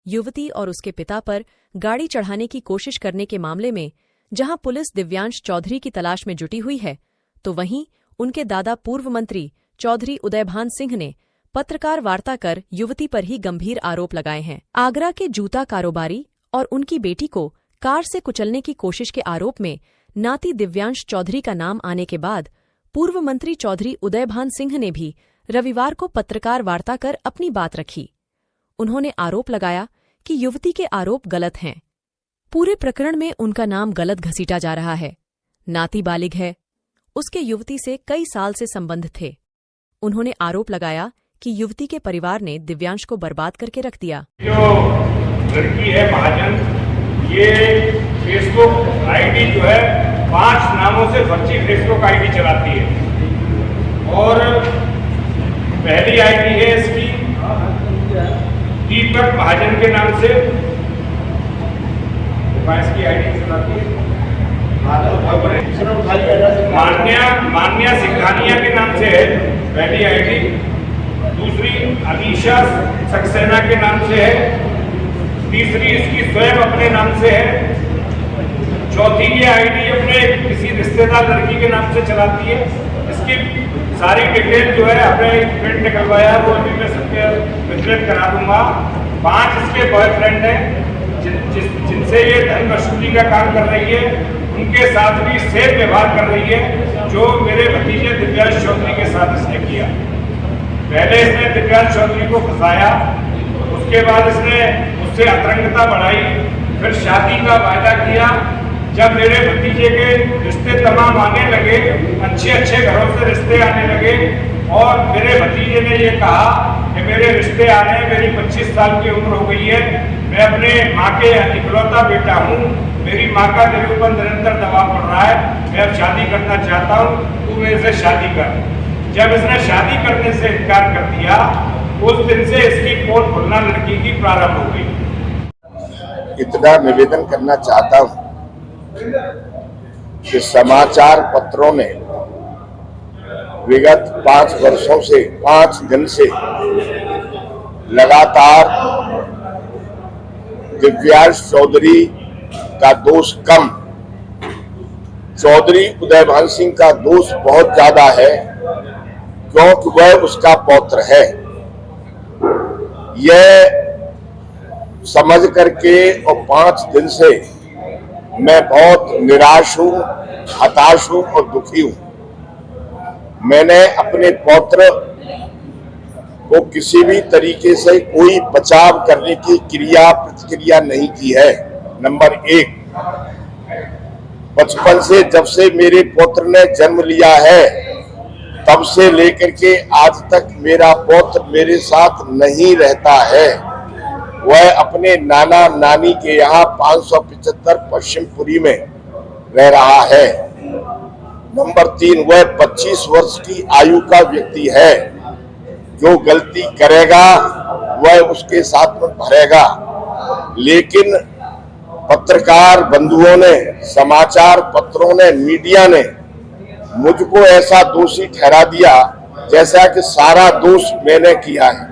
युवती और उसके पिता पर गाड़ी चढ़ाने की कोशिश करने के मामले में जहां पुलिस दिव्यांश चौधरी की तलाश में जुटी हुई है, तो वहीं उनके दादा पूर्व मंत्री चौधरी उदयभान सिंह ने पत्रकार वार्ता कर युवती पर ही गंभीर आरोप लगाए हैं। आगरा के जूता कारोबारी और उनकी बेटी को कार से कुचलने की कोशिश के आरोप में नाती दिव्यांश चौधरी का नाम आने के बाद पूर्व मंत्री चौधरी उदयभान सिंह ने भी रविवार को पत्रकार वार्ता कर अपनी बात रखी। उन्होंने आरोप लगाया कि युवती के आरोप गलत हैं। पूरे प्रकरण में उनका नाम गलत घसीटा जा रहा है। नाती बालिग है, उसके युवती से कई साल से संबंध थे। उन्होंने आरोप लगाया कि युवती के परिवार ने दिव्यांश को बर्बाद करके रख दिया। जो लड़की है महाजन, ये फेसबुक आईडी जो है 5 नामों से फर्जी फेसबुक आईडी चलाती है। और पहली आईडी है इसकी दीपक महाजन के नाम से, इसकी आईडी चलाती है। मान्या सिंघानिया के नाम से है पहली आईडी, दूसरी अनीशा सक्सेना के नाम से है, तीसरी इसकी स्वयं अपने नाम से है, चौथी ये आईडी अपने किसी रिश्तेदार लड़की के नाम से चलाती है। इसकी सारी डिटेल जो है हमने प्रिंट निकलवाया, वो अभी मैं सबके वितरित करा दूंगा। 5 इसके बॉयफ्रेंड हैं जिनसे ये धन वसूली का काम कर रही है, उनके साथ भी सेम व्यवहार कर रही है जो मेरे भतीजे दिव्यांश चौधरी के साथ इसने किया। पहले इसने दिव्यांश चौधरी को फंसाया, उसके बाद इसने उससे अतरंगता बढ़ाई, फिर शादी का वायदा किया। जब मेरे भतीजे के रिश्ते तमाम आने लगे, अच्छे घरों से रिश्ते आने लगे, और मेरे भतीजे ने ये कहा कि मेरे रिश्ते आ रहे हैं, मेरी 25 साल की उम्र हो गई है, मैं अपने माँ के इकलौता बेटा हूँ, मेरी माँ का मेरे ऊपर निरंतर दबाव पड़ रहा है, मैं अब शादी करना चाहता हूँ, तू मेरे से शादी कर। जब इसने शादी करने से इनकार कर दिया, उस दिन से इसकी पोल खुलना लड़की की प्रारंभ हो गई। इतना निवेदन करना चाहता हूँ कि समाचार पत्रों ने विगत 5 वर्षों से 5 दिन से लगातार दिव्यांश चौधरी का दोष कम, चौधरी उदयभान सिंह का दोष बहुत ज्यादा है, क्योंकि वह उसका पौत्र है। यह समझ करके और 5 दिन से मैं बहुत निराश हूं, हताश हूं और दुखी हूं। मैंने अपने पौत्र को किसी भी तरीके से कोई बचाव करने की क्रिया प्रतिक्रिया नहीं की है। नंबर 1, बचपन से जब से मेरे पौत्र ने जन्म लिया है, तब से लेकर के आज तक मेरा पौत्र मेरे साथ नहीं रहता है। वह अपने नाना नानी के यहाँ 575 पश्चिमपुरी में रह रहा है। नंबर 3, वह 25 वर्ष की आयु का व्यक्ति है। जो गलती करेगा वह उसके साथ में भरेगा। लेकिन पत्रकार बंधुओं ने, समाचार पत्रों ने, मीडिया ने मुझको ऐसा दोषी ठहरा दिया जैसा कि सारा दोष मैंने किया है।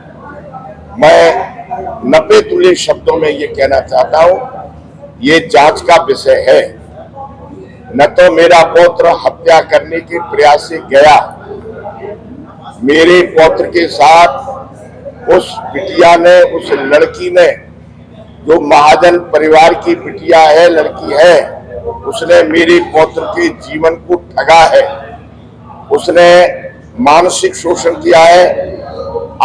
मैं 90 तुल्य शब्दों में ये कहना चाहता हूं, ये जांच का विषय है। न तो मेरा पौत्र हत्या करने के प्रयास से गया, मेरे पौत्र के साथ उस बिटिया ने, उस लड़की ने, जो महाजन परिवार की बिटिया है, लड़की है, उसने मेरे पौत्र के जीवन को ठगा है। उसने मानसिक शोषण किया है,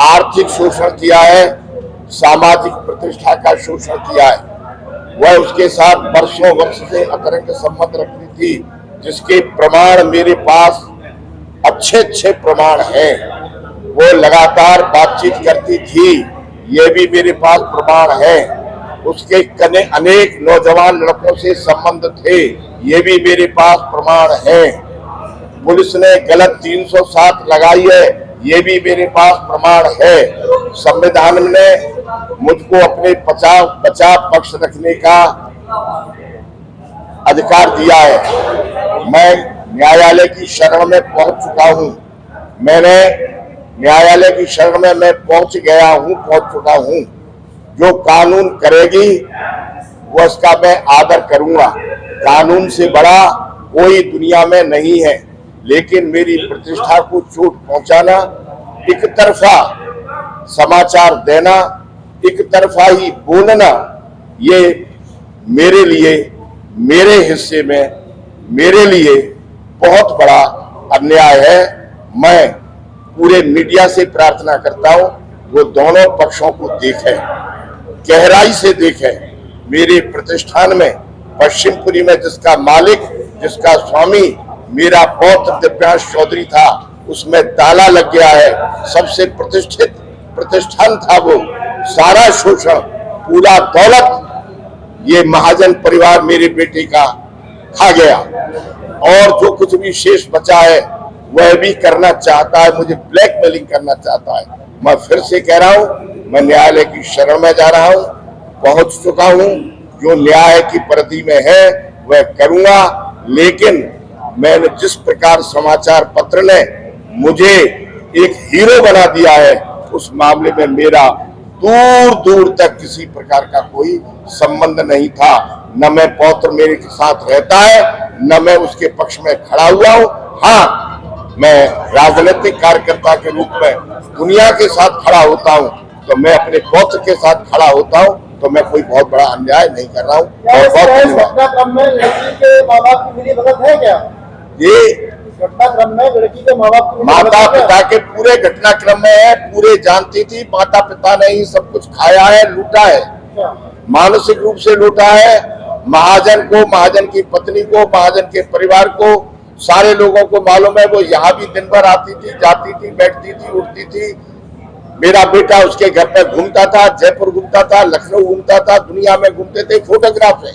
आर्थिक शोषण किया है, सामाजिक प्रतिष्ठा का शोषण किया है। वह उसके साथ वर्ष से अतरंग संबंध रखती थी, जिसके प्रमाण मेरे पास अच्छे प्रमाण हैं। वो लगातार बातचीत करती थी, ये भी मेरे पास प्रमाण है। उसके कने अनेक नौजवान लड़कों से संबंध थे, ये भी मेरे पास प्रमाण है। पुलिस ने गलत 307 लगाई है, ये भी मेरे पास प्रमाण है। संविधान ने मुझको अपने बचाव पक्ष रखने का अधिकार दिया है। मैं न्यायालय की शरण में पहुंच चुका हूं। मैंने न्यायालय की शरण में मैं पहुंच चुका हूं। जो कानून करेगी वो उसका मैं आदर करूंगा। कानून से बड़ा कोई दुनिया में नहीं है, लेकिन मेरी प्रतिष्ठा को चोट पहुंचाना, एक तरफा समाचार देना, एक तरफा ही बोलना, ये मेरे लिए, मेरे हिस्से में, मेरे लिए बहुत बड़ा अन्याय है। मैं पूरे मीडिया से प्रार्थना करता हूं वो दोनों पक्षों को देखें, गहराई से देखें। मेरे प्रतिष्ठान में पश्चिमपुरी में जिसका मालिक, जिसका स्वामी मेरा पौत्र दिव्यांश चौधरी था, उसमें ताला लग गया है। सबसे प्रतिष्ठित प्रतिष्ठान था वो। सारा शोषण, पूरा दौलत ये महाजन परिवार मेरे बेटे का खा गया, और जो कुछ भी शेष बचा है वह भी करना चाहता है, मुझे ब्लैकमेलिंग करना चाहता है। मैं फिर से कह रहा हूं, मैं न्यायालय की शरण में जा रहा हूं, पहुंच चुका हूं। जो न्याय की परिधि में है वह करूंगा, लेकिन मैंने जिस प्रकार समाचार पत्र ने मुझे एक हीरो बना दिया है, उस मामले में मेरा दूर दूर तक किसी प्रकार का कोई संबंध नहीं था। न मैं पौत्र मेरे के साथ रहता है, न मैं उसके पक्ष में खड़ा हुआ हूं। हाँ, मैं राजनीतिक कार्यकर्ता के रूप में दुनिया के साथ खड़ा होता हूं, तो मैं अपने पौत्र के साथ खड़ा होता हूं, तो मैं कोई बहुत बड़ा अन्याय नहीं कर रहा हूं। घटनाक्रम में लड़की के माँ बाप की मिलीभगत है क्या? ये घटनाक्रम में लड़की के माँ बाप की माता पिता के पूरे घटनाक्रम में है, पूरे जानती थी। माता पिता ने ही सब कुछ खाया है, लूटा है, मानसिक रूप से लूटा है। महाजन को, महाजन की पत्नी को, महाजन के परिवार को, सारे लोगों को मालूम है। वो यहाँ भी दिन भर आती थी, जाती थी, बैठती थी, उठती थी। मेरा बेटा उसके घर पर घूमता था, जयपुर घूमता था, लखनऊ घूमता था, दुनिया में घूमते थे, फोटोग्राफ है।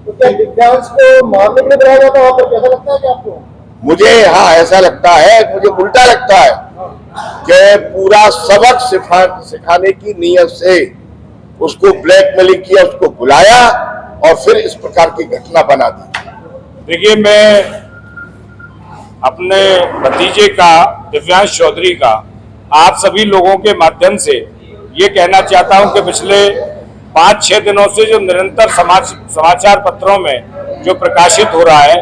तो क्या दिव्यांश को मारने के लिए बुलाया जाता है? कैसा लगता है कि आपको? मुझे हाँ ऐसा लगता है, मुझे उल्टा लगता है कि पूरा सबक सिखाने की नीयत से उसको ब्लैकमेलिंग किया, उसको बुलाया और फिर इस प्रकार की घटना बना दी। देखिए, मैं अपने भतीजे का, दिव्यांश चौधरी का, आप सभी लोगों के माध्यम से ये कहना चाहता हूं कि पिछले 5-6 दिनों से जो निरंतर समाचार पत्रों में जो प्रकाशित हो रहा है,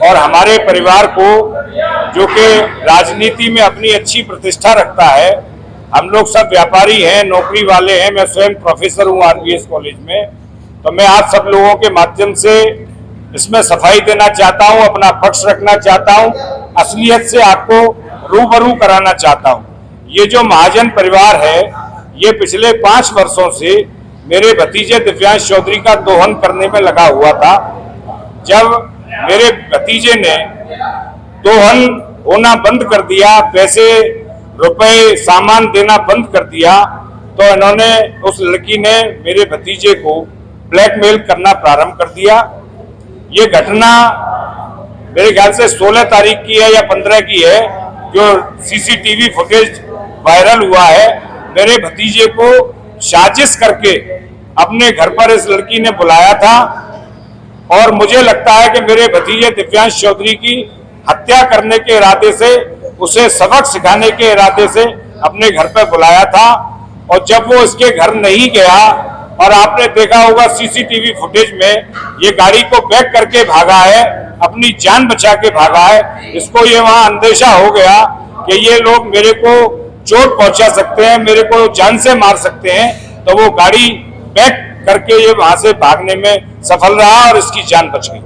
और हमारे परिवार को जो कि राजनीति में अपनी अच्छी प्रतिष्ठा रखता है, हम लोग सब व्यापारी हैं, नौकरी वाले हैं, मैं स्वयं प्रोफेसर हूं आरबीएस कॉलेज में, तो मैं आप सब लोगों के माध्यम से इसमें सफाई देना चाहता हूं, अपना पक्ष रखना चाहता हूं, असलियत से आपको रूबरू कराना चाहता हूं। ये जो महाजन परिवार है, ये पिछले 5 वर्षों से मेरे भतीजे दिव्यांश चौधरी का दोहन करने में लगा हुआ था। जब मेरे भतीजे ने दोहन होना बंद कर दिया, पैसे रुपए सामान देना बंद कर दिया, तो इन्होंने, उस लड़की ने मेरे भतीजे को ब्लैकमेल करना प्रारंभ कर दिया। ये घटना मेरे ख्याल से 16 तारीख की है या 15 की है, जो सीसीटीवी फुटेज वायरल हुआ है। मेरे भतीजे को साजिश करके अपने घर पर इस लड़की ने बुलाया था, और मुझे लगता है कि मेरे भतीजे दिव्यांश चौधरी की हत्या करने के इरादे से, उसे सबक सिखाने के इरादे से अपने घर पर बुलाया था। और जब वो इसके घर नहीं गया, और आपने देखा होगा सीसीटीवी फुटेज में, ये गाड़ी को बैक करके भागा है, अपनी जान बचा के भागा है। इसको ये वहां अंदेशा हो गया कि ये लोग मेरे को चोट पहुंचा सकते हैं, मेरे को जान से मार सकते हैं, तो वो गाड़ी बैक करके ये वहां से भागने में सफल रहा और इसकी जान बच गई।